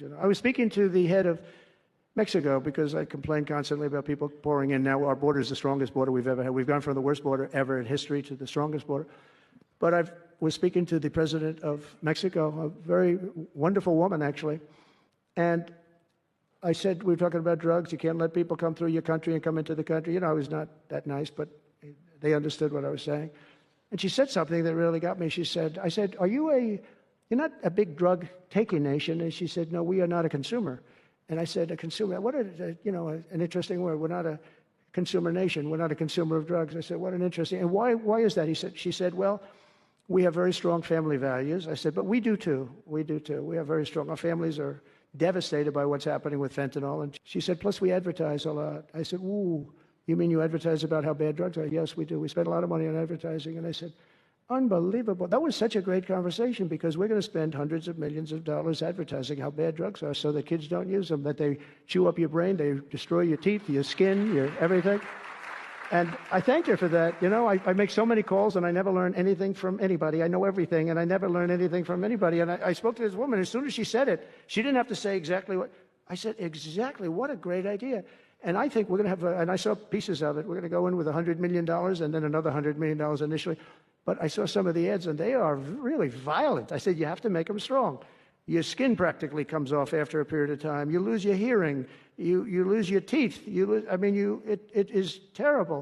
You know, I was speaking to the head of Mexico because I complain constantly about people pouring in. Now our border is the strongest border we've ever had. We've gone from the worst border ever in history to the strongest border. But I was speaking to the president of Mexico, a very wonderful woman, actually. And I said, we were talking about drugs. You can't let people come through your country and come into the country. You know, I was not that nice, but they understood what I was saying. And she said something that really got me. She said, I said, you're not a big drug-taking nation. And she said, no, we are not a consumer. And I said, a consumer, what an interesting word. We're not a consumer nation. We're not a consumer of drugs. I said, what an interesting, and why is that? She said, well, we have very strong family values. I said, but we do too. We do too. We have very strong, our families are devastated by what's happening with fentanyl. And she said, plus we advertise a lot. I said, ooh, you mean you advertise about how bad drugs are? Yes, we do. We spend a lot of money on advertising. And I said, unbelievable. That was such a great conversation because we're going to spend hundreds of millions of dollars advertising how bad drugs are so that kids don't use them, that they chew up your brain, they destroy your teeth, your skin, your everything. And I thanked her for that. You know, I make so many calls and I never learn anything from anybody. I know everything and I never learn anything from anybody. And I spoke to this woman. As soon as she said it, she didn't have to say exactly what. I said, exactly. What a great idea. And I think we're going to have, and I saw pieces of it. We're going to go in with $100 million and then another $100 million initially. But I saw some of the ads and they are really violent. I said, you have to make them strong. Your skin practically comes off after a period of time. You lose your hearing. You lose your teeth. It is terrible.